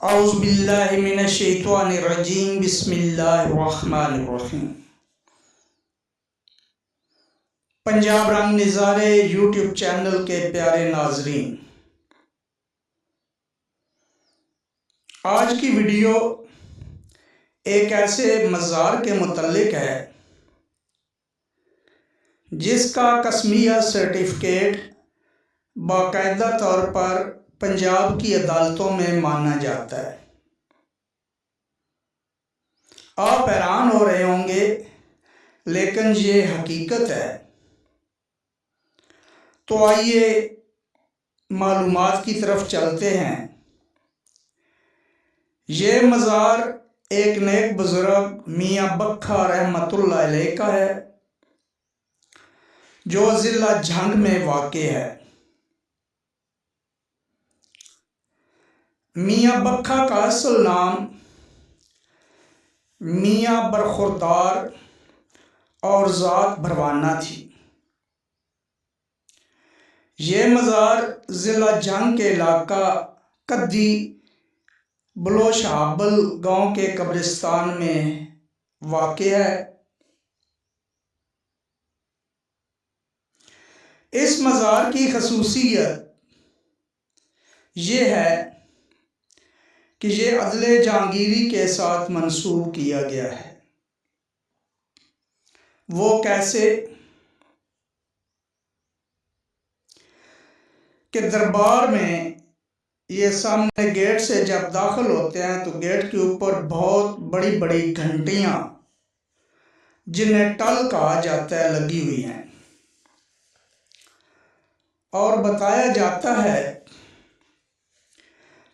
औज़ुबिल्लाहि मिनश्शैतानिर्रजीम बिस्मिल्लाहिर्रहमानिर्रहीम। पंजाब रंग नज़ारे यूट्यूब चैनल के प्यारे नाजरीन, आज की वीडियो एक ऐसे मज़ार के मुतल्लिक है जिसका कस्मिया सर्टिफिकेट बाकायदा तौर पर पंजाब की अदालतों में माना जाता है। आप हैरान हो रहे होंगे, लेकिन ये हकीकत है। तो आइए मालूमात की तरफ चलते हैं। ये मज़ार एक नेक बुजुर्ग मियाँ बख्खा रहमतुल्लाह अलैह का है, जो ज़िला झंग में वाक़े है। मियाँ बख्खा का असल नाम मियाँ बरखुरदार और ज़ात भरवाना थी। ये मज़ार ज़िला झंग के इलाका कद्दी बलोशहाबल गांव के कब्रिस्तान में वाक़े है। इस मज़ार की खसूसियत ये है कि ये अदले जहांगीरी के साथ मंसूब किया गया है। वो कैसे कि दरबार में ये सामने गेट से जब दाखिल होते हैं तो गेट के ऊपर बहुत बड़ी बड़ी घंटियां, जिन्हें टल कहा जाता है, लगी हुई हैं। और बताया जाता है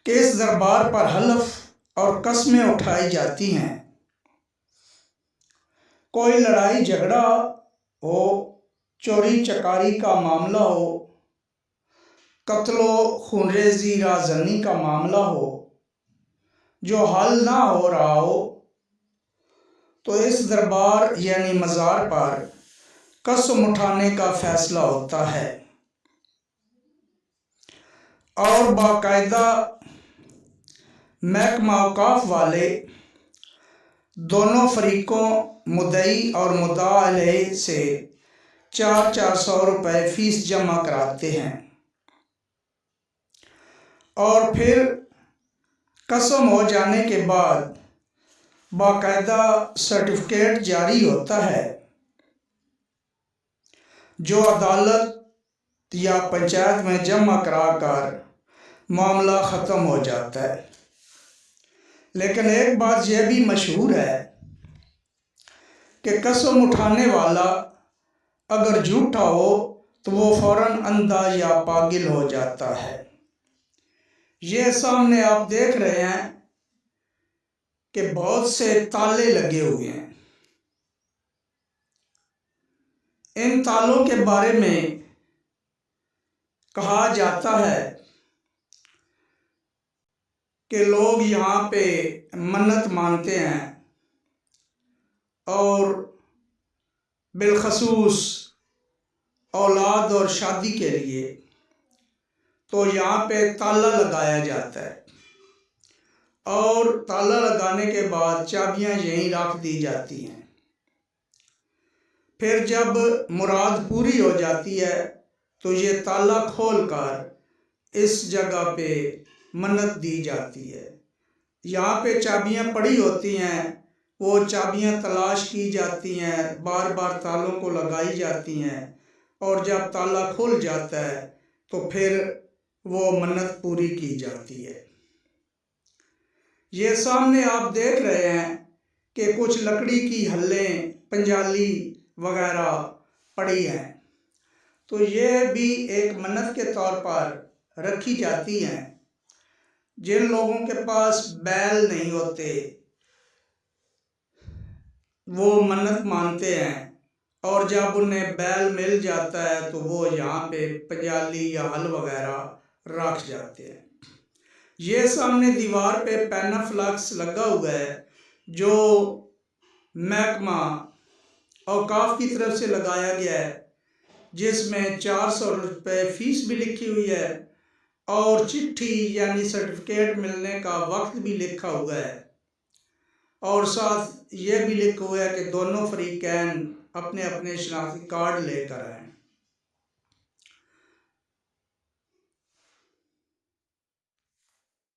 कि इस दरबार पर हलफ और कस्में उठाई जाती हैं। कोई लड़ाई झगड़ा हो, चोरी चकारी का मामला हो, कत्लो खूनरेजी राजनी का मामला हो, जो हल ना हो रहा हो, तो इस दरबार यानी मज़ार पर कसम उठाने का फैसला होता है। और बाकायदा महकमा औकाफ वाले दोनों फरीकों मुद्दई और मुद्दा अलैह से 400 रुपये फ़ीस जमा कराते हैं और फिर कसम हो जाने के बाद बाकायदा सर्टिफिकेट जारी होता है, जो अदालत या पंचायत में जमा कराकर मामला ख़त्म हो जाता है। लेकिन एक बात यह भी मशहूर है कि कसम उठाने वाला अगर झूठा हो तो वो फौरन अंधा या पागल हो जाता है। ये सामने आप देख रहे हैं कि बहुत से ताले लगे हुए हैं। इन तालों के बारे में कहा जाता है कि लोग यहाँ पे मन्नत मानते हैं और बिलखसूस औलाद और शादी के लिए तो यहाँ पे ताला लगाया जाता है और ताला लगाने के बाद चाबियाँ यहीं रख दी जाती हैं। फिर जब मुराद पूरी हो जाती है तो ये ताला खोलकर इस जगह पे मन्नत दी जाती है। यहाँ पे चाबियाँ पड़ी होती हैं, वो चाबियाँ तलाश की जाती हैं, बार बार तालों को लगाई जाती हैं और जब ताला खुल जाता है तो फिर वो मन्नत पूरी की जाती है। ये सामने आप देख रहे हैं कि कुछ लकड़ी की हल्लें, पंजाली वगैरह पड़ी हैं, तो ये भी एक मन्नत के तौर पर रखी जाती हैं। जिन लोगों के पास बैल नहीं होते वो मन्नत मानते हैं और जब उन्हें बैल मिल जाता है तो वो यहाँ पे पंजाली या हल वगैरह रख जाते हैं। ये सामने दीवार पे पैनाफ्लक्स लगा हुआ है, जो महकमा औकाफ की तरफ से लगाया गया है, जिसमें 400 रुपये फ़ीस भी लिखी हुई है और चिट्ठी यानी सर्टिफिकेट मिलने का वक्त भी लिखा हुआ है और साथ ये भी लिखा हुआ है कि दोनों फरीकैन अपने अपने शनाख्ती कार्ड लेकर आएँ।